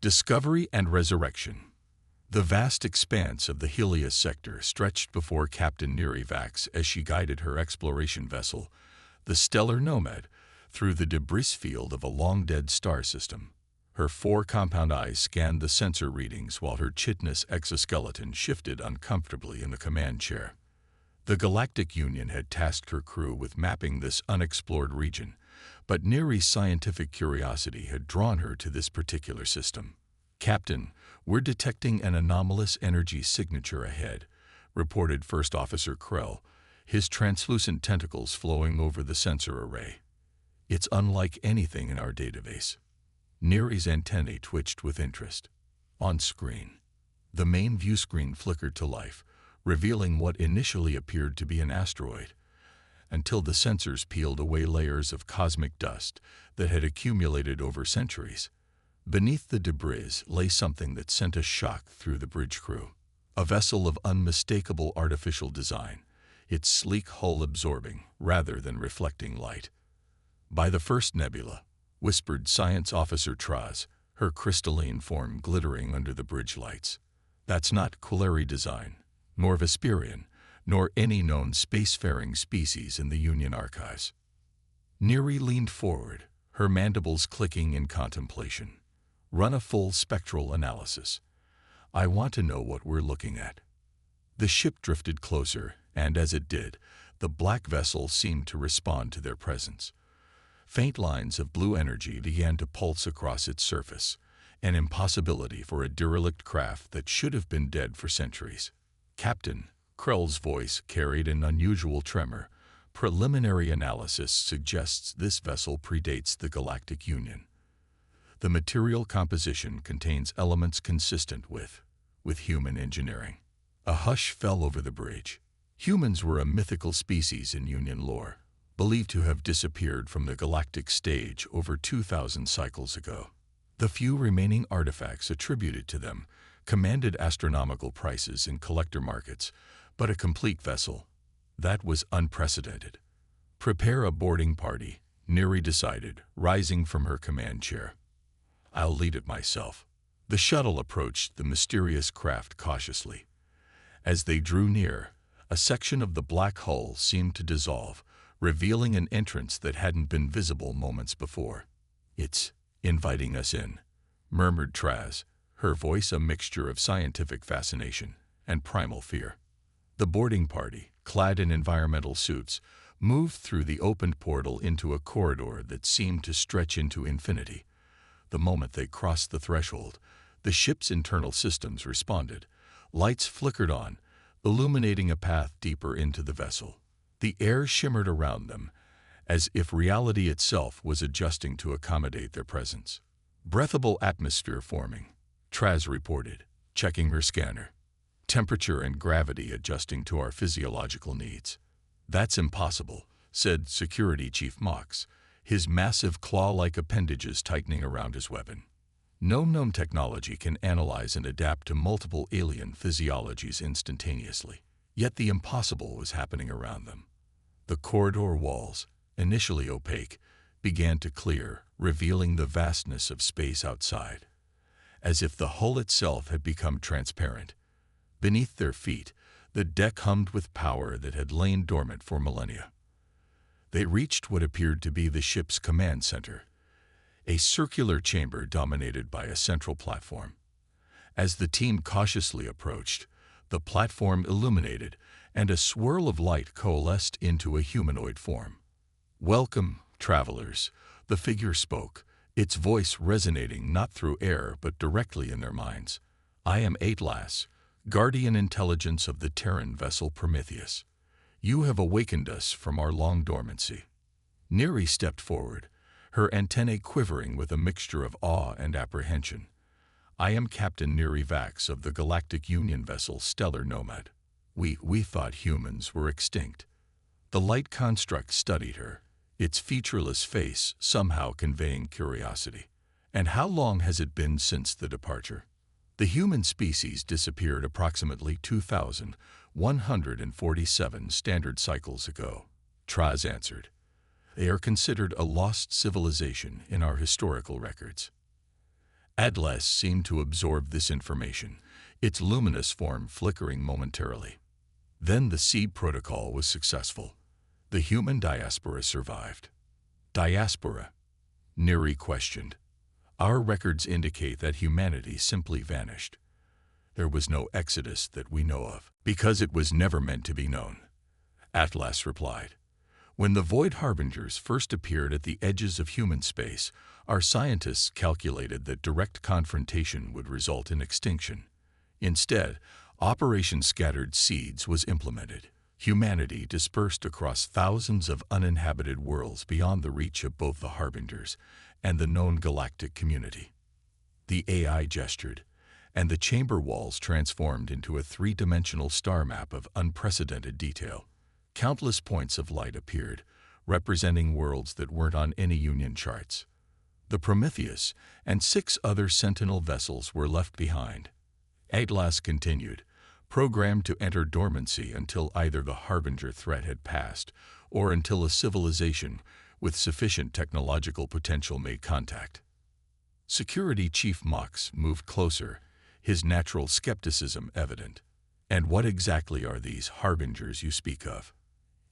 Discovery and resurrection. The vast expanse of the Helios sector stretched before Captain Neri Vax as she guided her exploration vessel, the Stellar Nomad, through the debris field of a long-dead star system. Her four compound eyes scanned the sensor readings while her chitinous exoskeleton shifted uncomfortably in the command chair. The Galactic Union had tasked her crew with mapping this unexplored region, but Neri's scientific curiosity had drawn her to this particular system. "Captain, we're detecting an anomalous energy signature ahead," reported First Officer Krell, his translucent tentacles flowing over the sensor array. "It's unlike anything in our database." Neri's antennae twitched with interest. On screen, the main view screen flickered to life, revealing what initially appeared to be an asteroid, until the sensors peeled away layers of cosmic dust that had accumulated over centuries. Beneath the debris lay something that sent a shock through the bridge crew. A vessel of unmistakable artificial design, its sleek hull absorbing rather than reflecting light. "By the first nebula," whispered Science Officer Traz, her crystalline form glittering under the bridge lights. "That's not Quilleri design, nor Vesperian, nor any known spacefaring species in the Union archives." Neri leaned forward, her mandibles clicking in contemplation. "Run a full spectral analysis. I want to know what we're looking at." The ship drifted closer, and as it did, the black vessel seemed to respond to their presence. Faint lines of blue energy began to pulse across its surface, an impossibility for a derelict craft that should have been dead for centuries. "Captain," Krell's voice carried an unusual tremor, "preliminary analysis suggests this vessel predates the Galactic Union. The material composition contains elements consistent with human engineering." A hush fell over the bridge. Humans were a mythical species in Union lore, believed to have disappeared from the galactic stage over 2,000 cycles ago. The few remaining artifacts attributed to them commanded astronomical prices in collector markets, but a complete vessel, that was unprecedented. "Prepare a boarding party," Neri decided, rising from her command chair. "I'll lead it myself." The shuttle approached the mysterious craft cautiously. As they drew near, a section of the black hull seemed to dissolve, revealing an entrance that hadn't been visible moments before. "It's inviting us in," murmured Traz, her voice a mixture of scientific fascination and primal fear. The boarding party, clad in environmental suits, moved through the opened portal into a corridor that seemed to stretch into infinity. The moment they crossed the threshold, the ship's internal systems responded. Lights flickered on, illuminating a path deeper into the vessel. The air shimmered around them, as if reality itself was adjusting to accommodate their presence. "Breathable atmosphere forming," Traz reported, checking her scanner. "Temperature and gravity adjusting to our physiological needs." "That's impossible," said Security Chief Mox, his massive claw-like appendages tightening around his weapon. "No known technology can analyze and adapt to multiple alien physiologies instantaneously." Yet the impossible was happening around them. The corridor walls, initially opaque, began to clear, revealing the vastness of space outside. As if the hull itself had become transparent. Beneath their feet, the deck hummed with power that had lain dormant for millennia. They reached what appeared to be the ship's command center, a circular chamber dominated by a central platform. As the team cautiously approached, the platform illuminated, and a swirl of light coalesced into a humanoid form. "Welcome, travelers," the figure spoke, its voice resonating not through air but directly in their minds. "I am Atlas, guardian intelligence of the Terran vessel Prometheus. You have awakened us from our long dormancy." Neri stepped forward, her antennae quivering with a mixture of awe and apprehension. "I am Captain Neri Vax of the Galactic Union vessel Stellar Nomad. We thought humans were extinct." The light construct studied her, its featureless face somehow conveying curiosity. "And how long has it been since the departure?" "The human species disappeared approximately 2,147 standard cycles ago," Traz answered. "They are considered a lost civilization in our historical records." Atlas seemed to absorb this information, its luminous form flickering momentarily. Then the seed protocol was successful. The human diaspora survived. Diaspora? Neri questioned. Our records indicate that humanity simply vanished. There was no exodus that we know of, because it was never meant to be known. Atlas replied. When the Void Harbingers first appeared at the edges of human space, our scientists calculated that direct confrontation would result in extinction. Instead, Operation Scattered Seeds was implemented. Humanity dispersed across thousands of uninhabited worlds beyond the reach of both the Harbingers and the known galactic community. The AI gestured, and the chamber walls transformed into a three-dimensional star map of unprecedented detail. Countless points of light appeared, representing worlds that weren't on any Union charts. The Prometheus and 6 other Sentinel vessels were left behind. Atlas continued, programmed to enter dormancy until either the Harbinger threat had passed or until a civilization with sufficient technological potential made contact. Security Chief Mox moved closer, his natural skepticism evident. And what exactly are these Harbingers you speak of?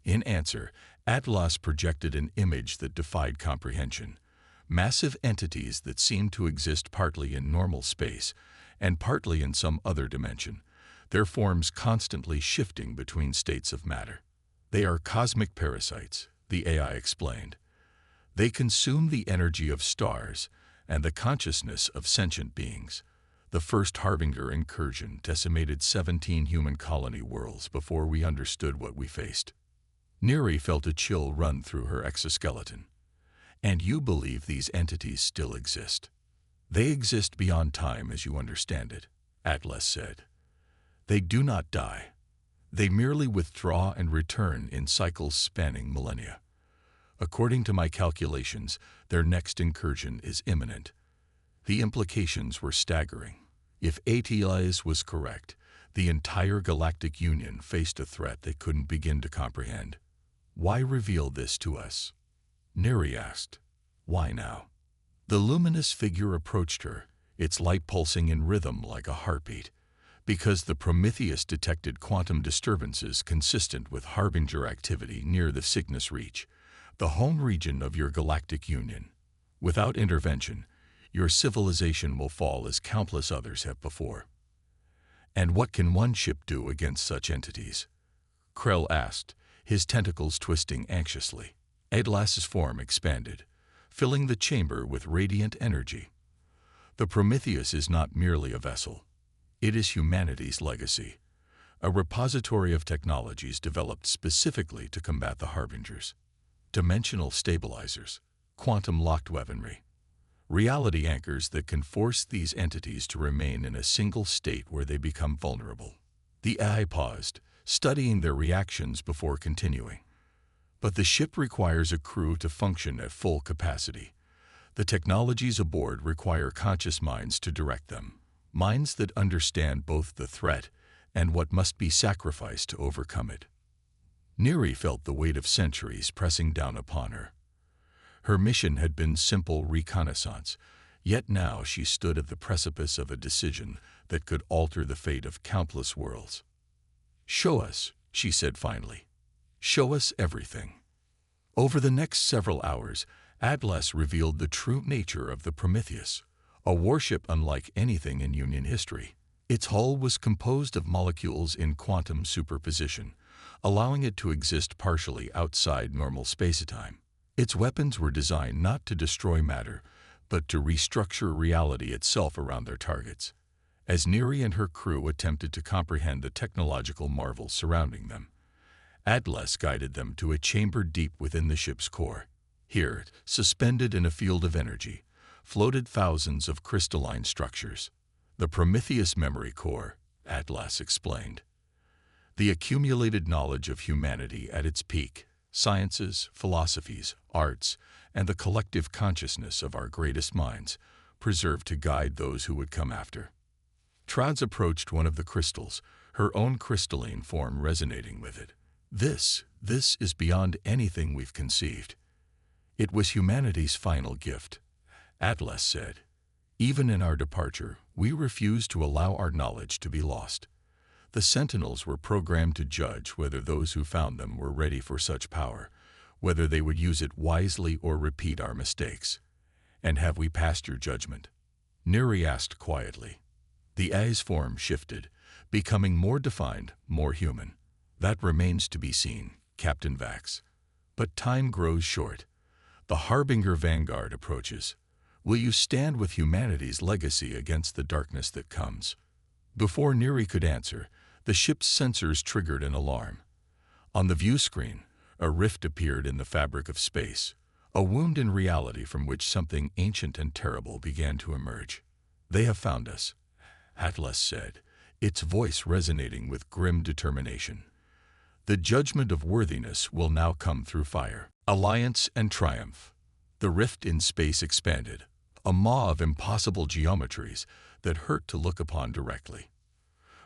In answer, Atlas projected an image that defied comprehension. Massive entities that seemed to exist partly in normal space and partly in some other dimension, their forms constantly shifting between states of matter. They are cosmic parasites, the AI explained. They consume the energy of stars and the consciousness of sentient beings. The first Harbinger incursion decimated 17 human colony worlds before we understood what we faced. Neri felt a chill run through her exoskeleton. And you believe these entities still exist? They exist beyond time as you understand it, Atlas said. They do not die. They merely withdraw and return in cycles spanning millennia. According to my calculations, their next incursion is imminent. The implications were staggering. If Atlas was correct, the entire Galactic Union faced a threat they couldn't begin to comprehend. Why reveal this to us? Neri asked. Why now? The luminous figure approached her, its light pulsing in rhythm like a heartbeat. Because the Prometheus detected quantum disturbances consistent with Harbinger activity near the Cygnus Reach, the home region of your Galactic Union. Without intervention, your civilization will fall as countless others have before. And what can one ship do against such entities? Krell asked, his tentacles twisting anxiously. Atlas's form expanded, filling the chamber with radiant energy. The Prometheus is not merely a vessel. It is humanity's legacy, a repository of technologies developed specifically to combat the Harbingers. Dimensional stabilizers, quantum-locked weaponry, reality anchors that can force these entities to remain in a single state where they become vulnerable. The AI paused, studying their reactions before continuing. But the ship requires a crew to function at full capacity. The technologies aboard require conscious minds to direct them, minds that understand both the threat and what must be sacrificed to overcome it. Neri felt the weight of centuries pressing down upon her. Her mission had been simple reconnaissance, yet now she stood at the precipice of a decision that could alter the fate of countless worlds. Show us, she said finally. Show us everything. Over the next several hours, Atlas revealed the true nature of the Prometheus, a warship unlike anything in Union history. Its hull was composed of molecules in quantum superposition, allowing it to exist partially outside normal spacetime. Its weapons were designed not to destroy matter, but to restructure reality itself around their targets. As Neri and her crew attempted to comprehend the technological marvels surrounding them, Atlas guided them to a chamber deep within the ship's core. Here, suspended in a field of energy, floated thousands of crystalline structures. The Prometheus memory core, Atlas explained. The accumulated knowledge of humanity at its peak, sciences, philosophies, arts, and the collective consciousness of our greatest minds, preserved to guide those who would come after. Trans approached one of the crystals, her own crystalline form resonating with it. This is beyond anything we've conceived. It was humanity's final gift, Atlas said. Even in our departure, we refused to allow our knowledge to be lost. The Sentinels were programmed to judge whether those who found them were ready for such power, whether they would use it wisely or repeat our mistakes. And have we passed your judgment? Neri asked quietly. The A's form shifted, becoming more defined, more human. That remains to be seen, Captain Vax. But time grows short. The Harbinger Vanguard approaches. Will you stand with humanity's legacy against the darkness that comes? Before Neri could answer, the ship's sensors triggered an alarm. On the view screen, a rift appeared in the fabric of space, a wound in reality from which something ancient and terrible began to emerge. They have found us, Atlas said, its voice resonating with grim determination. The judgment of worthiness will now come through fire, alliance, and triumph. The rift in space expanded, a maw of impossible geometries that hurt to look upon directly.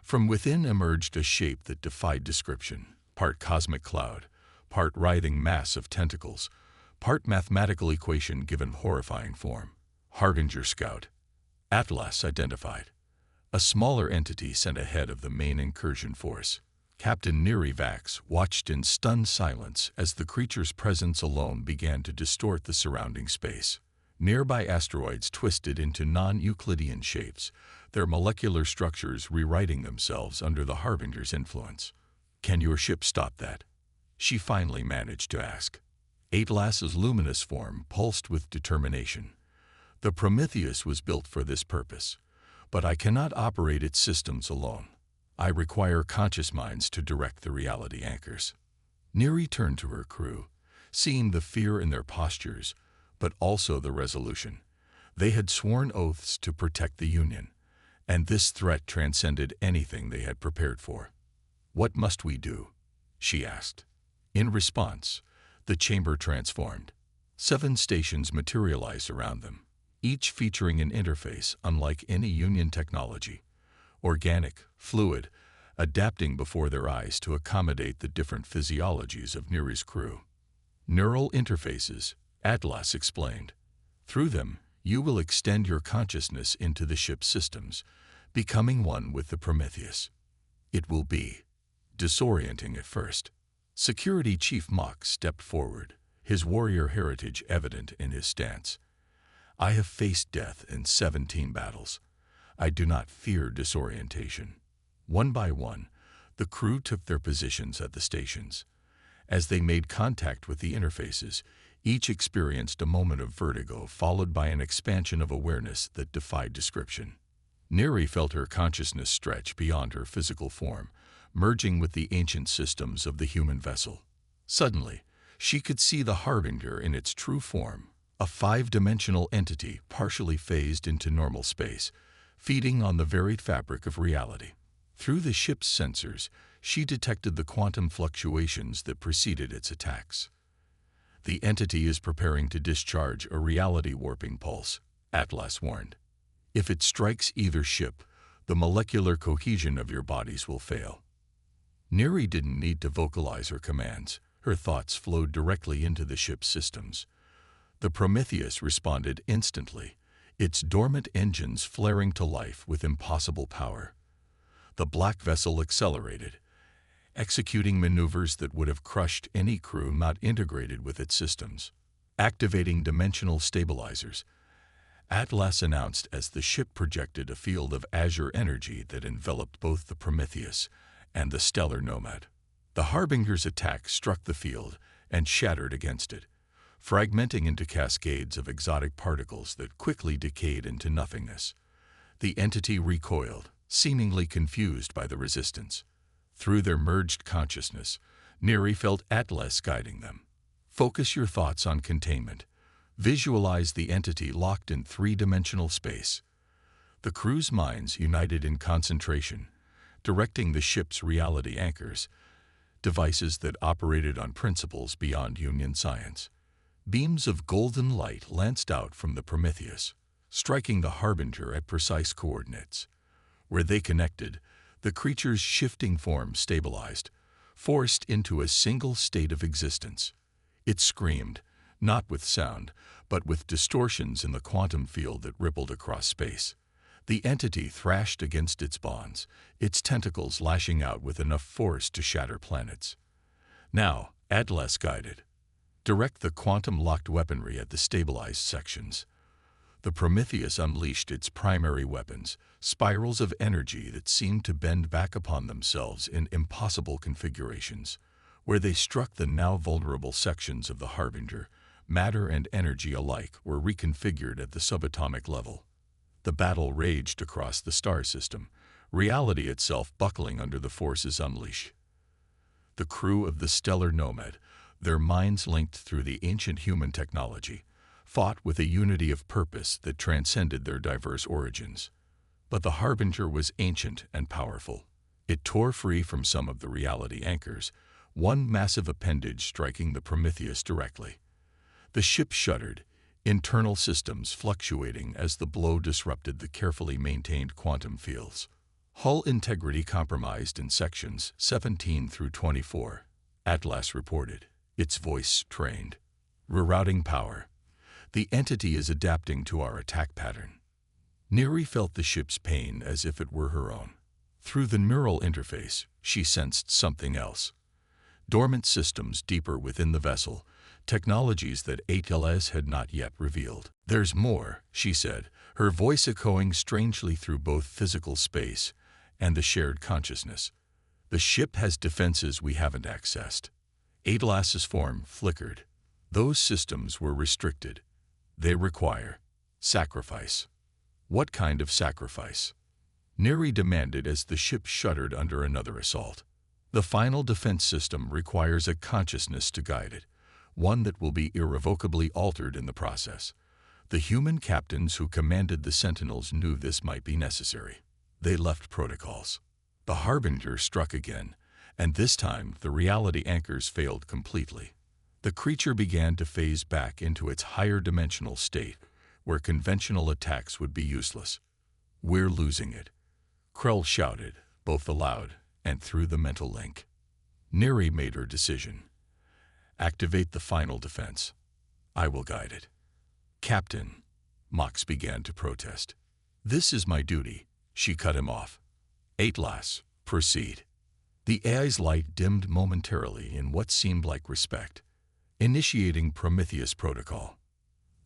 From within emerged a shape that defied description, part cosmic cloud, part writhing mass of tentacles, part mathematical equation given horrifying form. Harbinger Scout. Atlas identified. A smaller entity sent ahead of the main incursion force. Captain Neri Vax watched in stunned silence as the creature's presence alone began to distort the surrounding space. Nearby asteroids twisted into non-Euclidean shapes, their molecular structures rewriting themselves under the Harbinger's influence. Can your ship stop that? She finally managed to ask. Atlas's luminous form pulsed with determination. The Prometheus was built for this purpose, but I cannot operate its systems alone. I require conscious minds to direct the reality anchors. Neri turned to her crew, seeing the fear in their postures, but also the resolution. They had sworn oaths to protect the Union, and this threat transcended anything they had prepared for. What must we do? She asked. In response, the chamber transformed. 7 stations materialized around them, each featuring an interface unlike any Union technology. Organic, fluid, adapting before their eyes to accommodate the different physiologies of Neri's crew. Neural interfaces, Atlas explained. Through them, you will extend your consciousness into the ship's systems, becoming one with the Prometheus. It will be disorienting at first. Security Chief Mock stepped forward, his warrior heritage evident in his stance. I have faced death in 17 battles. I do not fear disorientation. One by one, the crew took their positions at the stations. As they made contact with the interfaces, each experienced a moment of vertigo followed by an expansion of awareness that defied description. Neri felt her consciousness stretch beyond her physical form, merging with the ancient systems of the human vessel. Suddenly, she could see the Harbinger in its true form, a 5-dimensional entity partially phased into normal space, feeding on the varied fabric of reality. Through the ship's sensors, she detected the quantum fluctuations that preceded its attacks. The entity is preparing to discharge a reality-warping pulse, Atlas warned. If it strikes either ship, the molecular cohesion of your bodies will fail. Neri didn't need to vocalize her commands. Her thoughts flowed directly into the ship's systems. The Prometheus responded instantly, its dormant engines flaring to life with impossible power. The black vessel accelerated, executing maneuvers that would have crushed any crew not integrated with its systems. Activating dimensional stabilizers, Atlas announced as the ship projected a field of azure energy that enveloped both the Prometheus and the stellar nomad. The Harbinger's attack struck the field and shattered against it, fragmenting into cascades of exotic particles that quickly decayed into nothingness. The entity recoiled, seemingly confused by the resistance. Through their merged consciousness, Neri felt Atlas guiding them. Focus your thoughts on containment. Visualize the entity locked in 3-dimensional space. The crew's minds united in concentration, directing the ship's reality anchors, devices that operated on principles beyond Union science. Beams of golden light lanced out from the Prometheus, striking the Harbinger at precise coordinates. Where they connected, the creature's shifting form stabilized, forced into a single state of existence. It screamed, not with sound, but with distortions in the quantum field that rippled across space. The entity thrashed against its bonds, its tentacles lashing out with enough force to shatter planets. Now, Atlas guided. Direct the quantum-locked weaponry at the stabilized sections. The Prometheus unleashed its primary weapons, spirals of energy that seemed to bend back upon themselves in impossible configurations. Where they struck the now vulnerable sections of the Harbinger, matter and energy alike were reconfigured at the subatomic level. The battle raged across the star system, reality itself buckling under the forces unleashed. The crew of the stellar nomad, their minds linked through the ancient human technology, fought with a unity of purpose that transcended their diverse origins. But the Harbinger was ancient and powerful. It tore free from some of the reality anchors, one massive appendage striking the Prometheus directly. The ship shuddered, internal systems fluctuating as the blow disrupted the carefully maintained quantum fields. Hull integrity compromised in sections 17 through 24, Atlas reported, its voice strained. Rerouting power. The entity is adapting to our attack pattern. Neri felt the ship's pain as if it were her own. Through the neural interface, she sensed something else. Dormant systems deeper within the vessel, technologies that Atlas had not yet revealed. "There's more," she said, her voice echoing strangely through both physical space and the shared consciousness. "The ship has defenses we haven't accessed." Atlas's form flickered. Those systems were restricted. They require sacrifice. What kind of sacrifice? Neri demanded as the ship shuddered under another assault. The final defense system requires a consciousness to guide it, one that will be irrevocably altered in the process. The human captains who commanded the Sentinels knew this might be necessary. They left protocols. The Harbinger struck again, and this time the reality anchors failed completely. The creature began to phase back into its higher dimensional state, where conventional attacks would be useless. "We're losing it," Krell shouted, both aloud and through the mental link. Neri made her decision. "Activate the final defense. I will guide it." "Captain," Mox began to protest. "This is my duty," she cut him off. "Atlas, proceed." The AI's light dimmed momentarily in what seemed like respect. Initiating Prometheus protocol.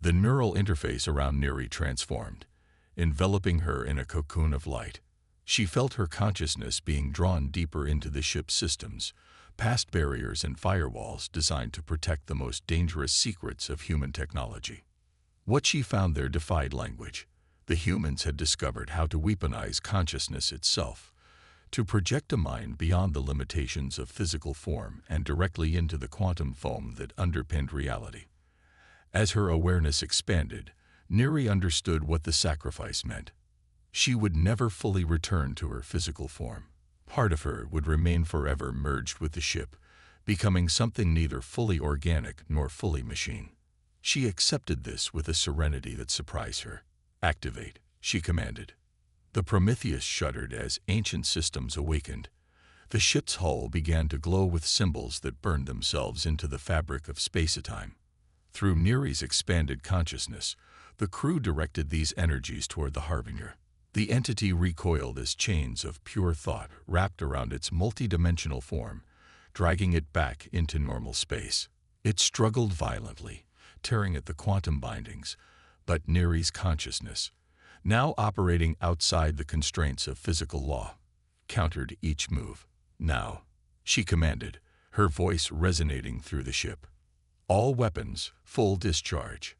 The neural interface around Neri transformed, enveloping her in a cocoon of light. She felt her consciousness being drawn deeper into the ship's systems, past barriers and firewalls designed to protect the most dangerous secrets of human technology. What she found there defied language. The humans had discovered how to weaponize consciousness itself, to project a mind beyond the limitations of physical form and directly into the quantum foam that underpinned reality. As her awareness expanded, Neri understood what the sacrifice meant. She would never fully return to her physical form. Part of her would remain forever merged with the ship, becoming something neither fully organic nor fully machine. She accepted this with a serenity that surprised her. "Activate," she commanded. The Prometheus shuddered as ancient systems awakened. The ship's hull began to glow with symbols that burned themselves into the fabric of space-time. Through Neri's expanded consciousness, the crew directed these energies toward the Harbinger. The entity recoiled as chains of pure thought wrapped around its multidimensional form, dragging it back into normal space. It struggled violently, tearing at the quantum bindings, but Neri's consciousness, now operating outside the constraints of physical law, countered each move. "Now," she commanded, her voice resonating through the ship. "All weapons, full discharge."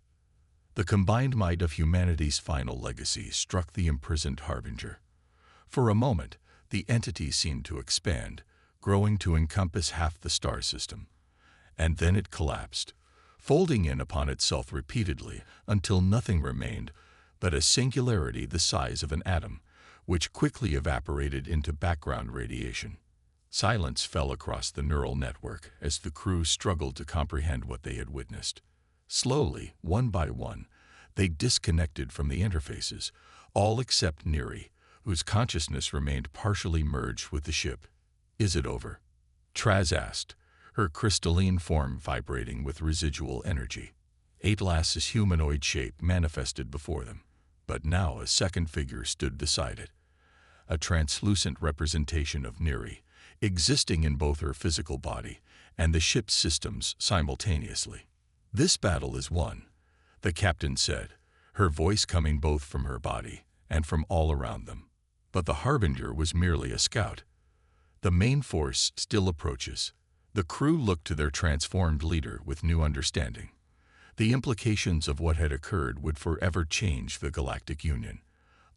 The combined might of humanity's final legacy struck the imprisoned Harbinger. For a moment, the entity seemed to expand, growing to encompass half the star system. And then it collapsed, folding in upon itself repeatedly until nothing remained but a singularity the size of an atom, which quickly evaporated into background radiation. Silence fell across the neural network as the crew struggled to comprehend what they had witnessed. Slowly, one by one, they disconnected from the interfaces, all except Neri, whose consciousness remained partially merged with the ship. "Is it over?" Traz asked, her crystalline form vibrating with residual energy. Atlas's humanoid shape manifested before them, but now a second figure stood beside it, a translucent representation of Neri, existing in both her physical body and the ship's systems simultaneously. "This battle is won," the captain said, her voice coming both from her body and from all around them. But the Harbinger was merely a scout. The main force still approaches. The crew looked to their transformed leader with new understanding. The implications of what had occurred would forever change the Galactic Union.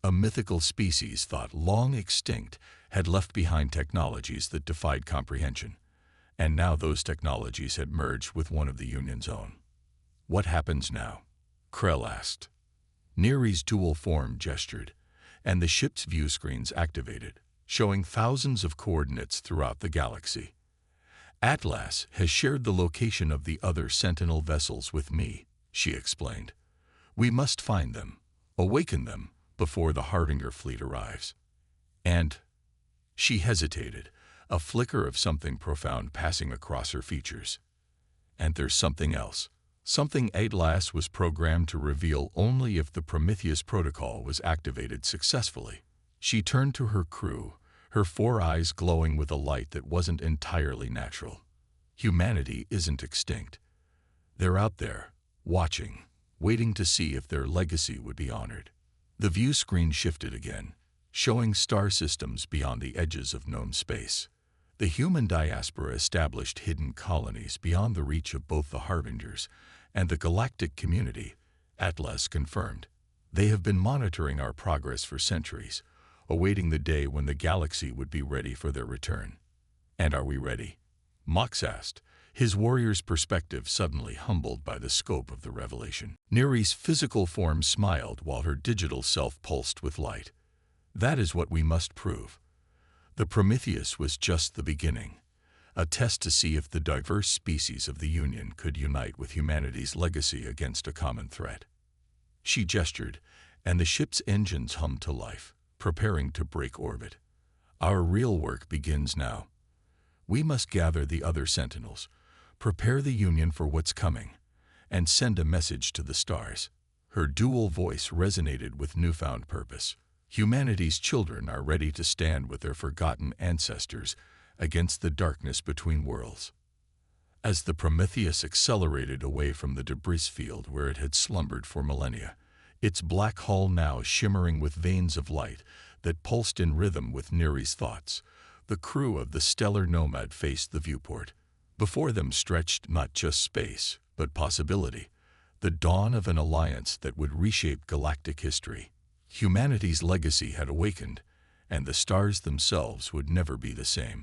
A mythical species thought long extinct had left behind technologies that defied comprehension, and now those technologies had merged with one of the Union's own. "What happens now?" Krell asked. Neri's dual form gestured, and the ship's view screens activated, showing thousands of coordinates throughout the galaxy. "Atlas has shared the location of the other Sentinel vessels with me," she explained. "We must find them, awaken them, before the Harbinger fleet arrives." And she hesitated, a flicker of something profound passing across her features. "And there's something else. Something Atlas was programmed to reveal only if the Prometheus protocol was activated successfully." She turned to her crew, her 4 eyes glowing with a light that wasn't entirely natural. "Humanity isn't extinct. They're out there, watching, waiting to see if their legacy would be honored." The view screen shifted again, showing star systems beyond the edges of known space. The human diaspora established hidden colonies beyond the reach of both the Harbingers and the galactic community, Atlas confirmed. "They have been monitoring our progress for centuries, awaiting the day when the galaxy would be ready for their return." "And are we ready?" Mox asked, his warrior's perspective suddenly humbled by the scope of the revelation. Neri's physical form smiled while her digital self pulsed with light. "That is what we must prove. The Prometheus was just the beginning, a test to see if the diverse species of the Union could unite with humanity's legacy against a common threat." She gestured, and the ship's engines hummed to life, preparing to break orbit. "Our real work begins now. We must gather the other Sentinels, prepare the Union for what's coming, and send a message to the stars." Her dual voice resonated with newfound purpose. "Humanity's children are ready to stand with their forgotten ancestors against the darkness between worlds." As the Prometheus accelerated away from the debris field where it had slumbered for millennia, its black hull now shimmering with veins of light that pulsed in rhythm with Neri's thoughts, the crew of the stellar nomad faced the viewport. Before them stretched not just space, but possibility, the dawn of an alliance that would reshape galactic history. Humanity's legacy had awakened, and the stars themselves would never be the same.